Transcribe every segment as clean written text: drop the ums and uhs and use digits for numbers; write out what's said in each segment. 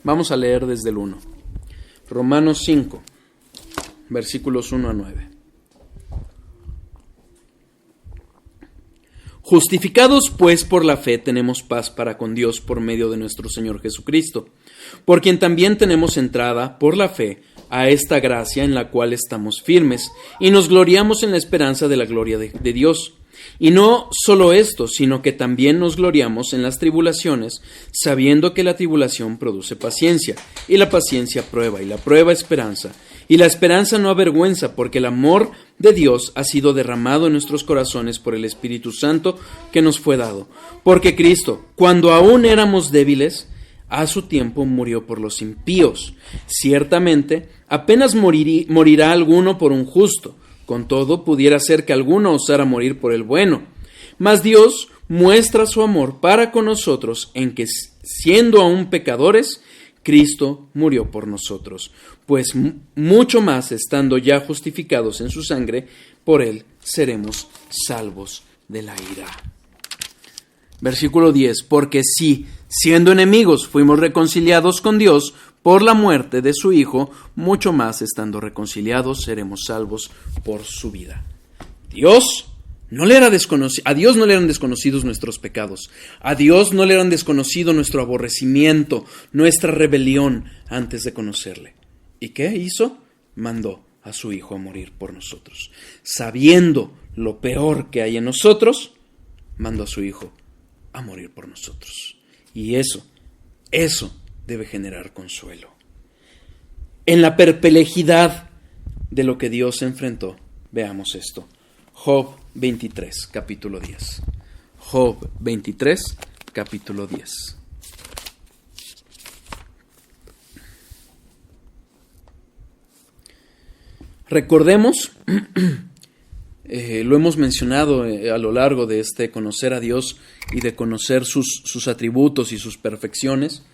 Vamos a leer desde el 1. Romanos 5, versículos 1 a 9. Justificados pues por la fe tenemos paz para con Dios por medio de nuestro Señor Jesucristo, por quien también tenemos entrada por la fe a esta gracia en la cual estamos firmes y nos gloriamos en la esperanza de la gloria de Dios. Y no solo esto, sino que también nos gloriamos en las tribulaciones, sabiendo que la tribulación produce paciencia, y la paciencia prueba, y la prueba esperanza. Y la esperanza no avergüenza, porque el amor de Dios ha sido derramado en nuestros corazones por el Espíritu Santo que nos fue dado. Porque Cristo, cuando aún éramos débiles, a su tiempo murió por los impíos. Ciertamente, apenas morirá alguno por un justo. Con todo, pudiera ser que alguno osara morir por el bueno. Mas Dios muestra su amor para con nosotros en que, siendo aún pecadores, Cristo murió por nosotros. Pues mucho más, estando ya justificados en su sangre, por él seremos salvos de la ira. Versículo 10. Porque si, siendo enemigos, fuimos reconciliados con Dios por la muerte de su Hijo, mucho más, estando reconciliados, seremos salvos por su vida. A Dios no le eran desconocidos nuestros pecados. A Dios no le eran desconocido nuestro aborrecimiento, nuestra rebelión antes de conocerle. ¿Y qué hizo? Mandó a su Hijo a morir por nosotros. Sabiendo lo peor que hay en nosotros, mandó a su Hijo a morir por nosotros. Y eso debe generar consuelo. En la perplejidad de lo que Dios enfrentó, veamos esto. Job 23, capítulo 10. Job 23, capítulo 10. Recordemos, lo hemos mencionado a lo largo de este conocer a Dios y de conocer sus atributos y sus perfecciones,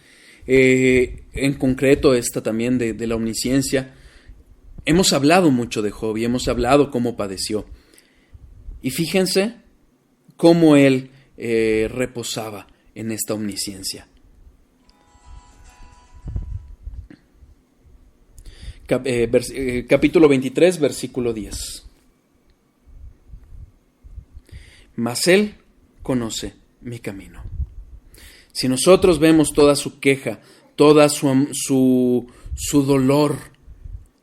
en concreto esta también de la omnisciencia. Hemos hablado mucho de Job y hemos hablado cómo padeció. Y fíjense cómo él reposaba en esta omnisciencia. Capítulo 23, versículo 10. Mas él conoce mi camino. Si nosotros vemos toda su queja, toda su dolor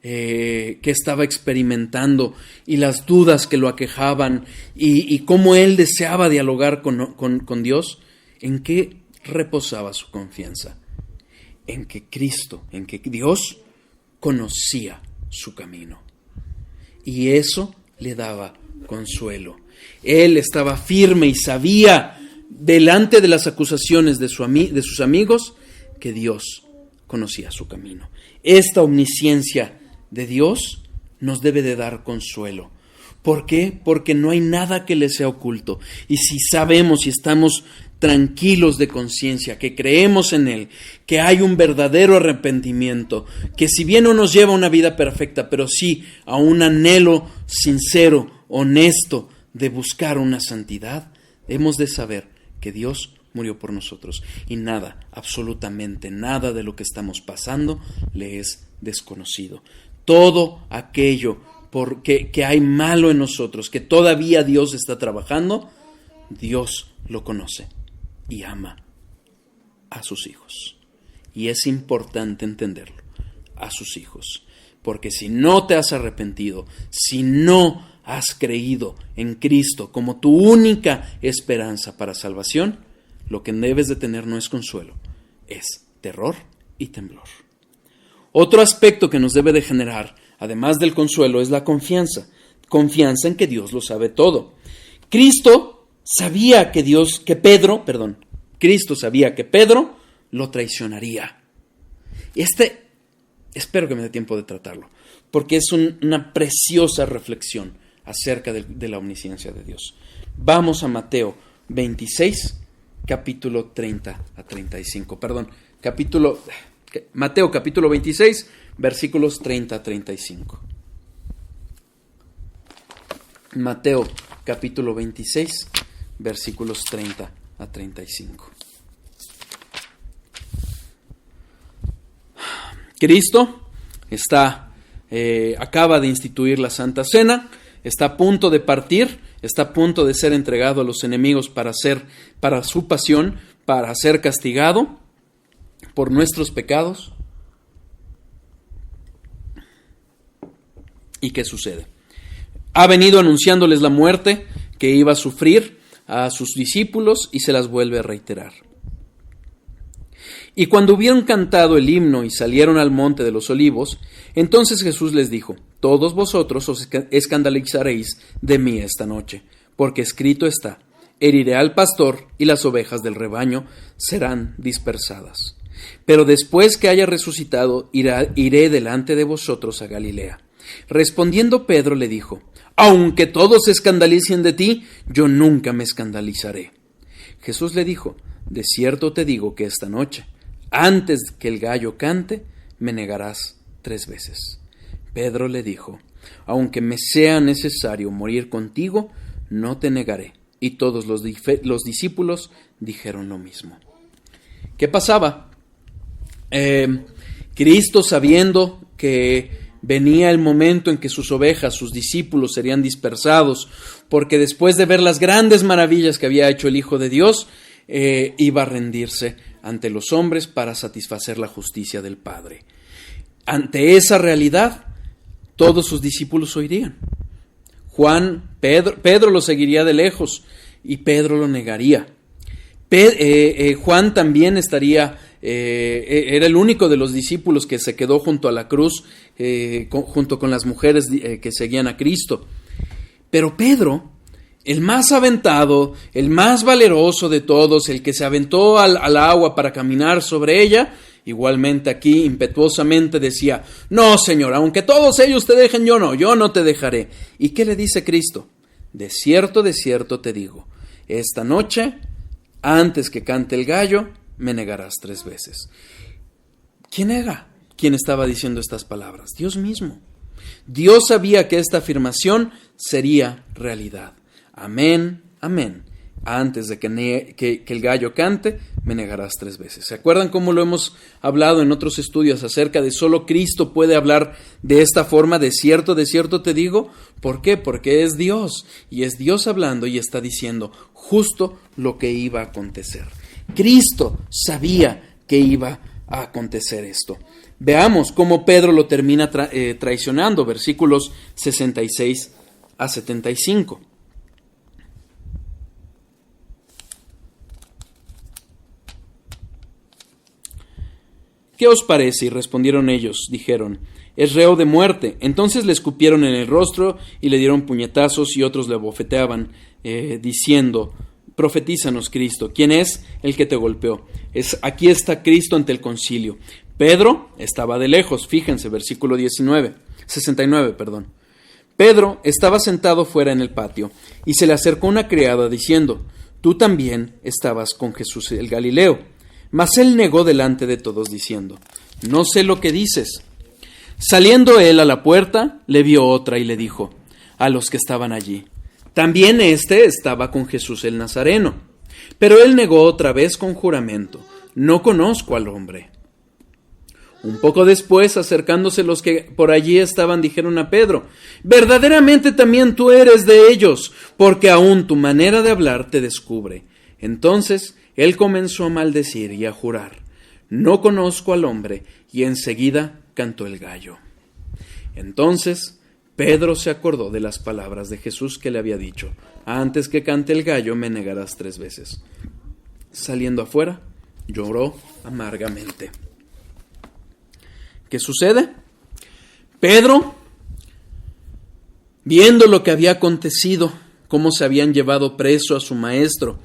que estaba experimentando y las dudas que lo aquejaban y cómo él deseaba dialogar con Dios, ¿en qué reposaba su confianza? En que Cristo, en que Dios conocía su camino. Y eso le daba consuelo. Él estaba firme y sabía, delante de las acusaciones de sus amigos, que Dios conocía su camino. Esta omnisciencia de Dios nos debe de dar consuelo. ¿Por qué? Porque no hay nada que le sea oculto. Y si sabemos y estamos tranquilos de conciencia, que creemos en Él, que hay un verdadero arrepentimiento, que si bien no nos lleva a una vida perfecta, pero sí a un anhelo sincero, honesto, de buscar una santidad, hemos de saber que Dios murió por nosotros y nada, absolutamente nada de lo que estamos pasando le es desconocido. Todo aquello que hay malo en nosotros, que todavía Dios está trabajando, Dios lo conoce y ama a sus hijos. Y es importante entenderlo, a sus hijos. Porque si no te has arrepentido, si no has creído en Cristo como tu única esperanza para salvación, lo que debes de tener no es consuelo, es terror y temblor. Otro aspecto que nos debe de generar, además del consuelo, es la confianza. Confianza en que Dios lo sabe todo. Cristo sabía que Pedro lo traicionaría. Espero que me dé tiempo de tratarlo, porque es una preciosa reflexión acerca de la omnisciencia de Dios. Vamos a Mateo 26, capítulo 30 a 35. Mateo capítulo 26, versículos 30 a 35. Mateo capítulo 26, versículos 30 a 35. Cristo acaba de instituir la Santa Cena, está a punto de partir, está a punto de ser entregado a los enemigos para su pasión, para ser castigado por nuestros pecados. ¿Y qué sucede? Ha venido anunciándoles la muerte que iba a sufrir a sus discípulos y se las vuelve a reiterar. Y cuando hubieron cantado el himno y salieron al monte de los olivos, entonces Jesús les dijo: todos vosotros os escandalizaréis de mí esta noche, porque escrito está: heriré al pastor y las ovejas del rebaño serán dispersadas. Pero después que haya resucitado, iré delante de vosotros a Galilea. Respondiendo Pedro le dijo: aunque todos se escandalicen de ti, yo nunca me escandalizaré. Jesús le dijo: de cierto te digo que esta noche, antes que el gallo cante, me negarás 3 veces. Pedro le dijo: aunque me sea necesario morir contigo, no te negaré. Y todos los discípulos dijeron lo mismo. ¿Qué pasaba? Cristo, sabiendo que venía el momento en que sus ovejas, sus discípulos, serían dispersados, porque después de ver las grandes maravillas que había hecho el Hijo de Dios, iba a rendirse ante los hombres para satisfacer la justicia del Padre. Ante esa realidad, todos sus discípulos oirían. Pedro lo seguiría de lejos y Pedro lo negaría. Juan también era el único de los discípulos que se quedó junto a la cruz, junto con las mujeres que seguían a Cristo. Pero Pedro, el más aventado, el más valeroso de todos, el que se aventó al agua para caminar sobre ella, igualmente aquí impetuosamente decía: no, Señor, aunque todos ellos te dejen, yo no te dejaré. ¿Y qué le dice Cristo? De cierto te digo, esta noche, antes que cante el gallo, me negarás 3 veces. ¿Quién era quien estaba diciendo estas palabras? Dios mismo. Dios sabía que esta afirmación sería realidad. Amén, amén. Antes de que el gallo cante, me negarás 3 veces. ¿Se acuerdan cómo lo hemos hablado en otros estudios acerca de solo Cristo puede hablar de esta forma? De cierto te digo. ¿Por qué? Porque es Dios. Y es Dios hablando y está diciendo justo lo que iba a acontecer. Cristo sabía que iba a acontecer esto. Veamos cómo Pedro lo termina traicionando. Versículos 66 a 75. ¿Qué os parece? Y respondieron ellos, dijeron: es reo de muerte. Entonces le escupieron en el rostro y le dieron puñetazos, y otros le abofeteaban, diciendo: profetízanos, Cristo, ¿quién es el que te golpeó? Aquí está Cristo ante el concilio. Pedro estaba de lejos, fíjense, versículo 69. Pedro estaba sentado fuera en el patio, y se le acercó una criada diciendo: tú también estabas con Jesús el Galileo. Mas él negó delante de todos, diciendo: no sé lo que dices. Saliendo él a la puerta, le vio otra y le dijo a los que estaban allí: también éste estaba con Jesús el Nazareno. Pero él negó otra vez con juramento: no conozco al hombre. Un poco después, acercándose los que por allí estaban, dijeron a Pedro: verdaderamente también tú eres de ellos, porque aún tu manera de hablar te descubre. Entonces él comenzó a maldecir y a jurar: no conozco al hombre, y enseguida cantó el gallo. Entonces Pedro se acordó de las palabras de Jesús que le había dicho: antes que cante el gallo me negarás 3 veces. Saliendo afuera, lloró amargamente. ¿Qué sucede? Pedro, viendo lo que había acontecido, cómo se habían llevado preso a su maestro,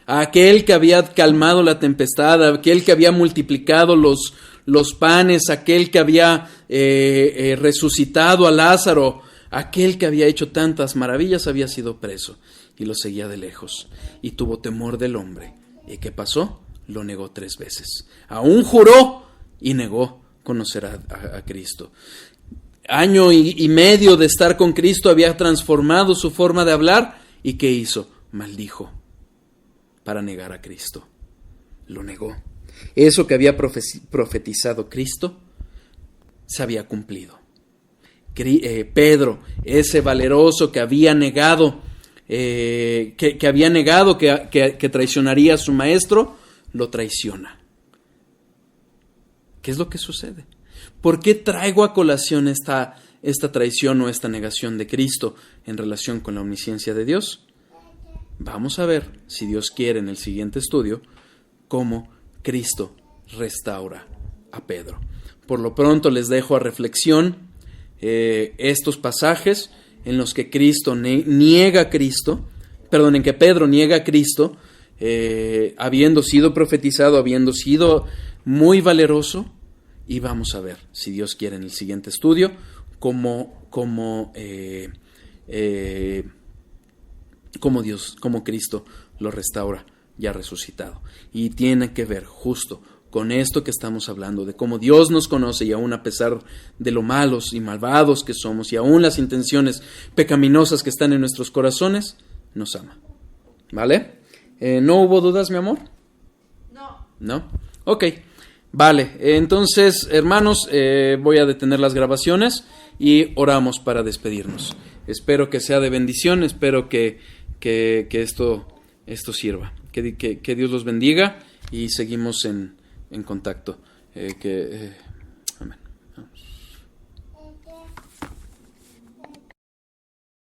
a aquel que había calmado la tempestad, a aquel que había multiplicado los panes, aquel que había resucitado a Lázaro, aquel que había hecho tantas maravillas, había sido preso y lo seguía de lejos y tuvo temor del hombre. ¿Y qué pasó? Lo negó 3 veces. Aún juró y negó conocer a Cristo. Año y medio de estar con Cristo había transformado su forma de hablar. ¿Y qué hizo? Maldijo para negar a Cristo. Lo negó. Eso que había profetizado Cristo, se había cumplido. Pedro, ese valeroso que había negado, que traicionaría a su maestro, lo traiciona. ¿Qué es lo que sucede? ¿Por qué traigo a colación esta traición o esta negación de Cristo en relación con la omnisciencia de Dios? Vamos a ver, si Dios quiere, en el siguiente estudio, cómo Cristo restaura a Pedro. Por lo pronto les dejo a reflexión estos pasajes en los que Cristo niega a Cristo, en que Pedro niega a Cristo, habiendo sido profetizado, habiendo sido muy valeroso, y vamos a ver, si Dios quiere, en el siguiente estudio, cómo Cristo lo restaura ya resucitado. Y tiene que ver justo con esto que estamos hablando, de cómo Dios nos conoce y aún a pesar de lo malos y malvados que somos y aún las intenciones pecaminosas que están en nuestros corazones, nos ama. ¿Vale? ¿No hubo dudas, mi amor? No. ¿No? Ok. Vale, entonces, hermanos, voy a detener las grabaciones y oramos para despedirnos. Espero que sea de bendición, espero que esto sirva. Que Dios los bendiga y seguimos en contacto.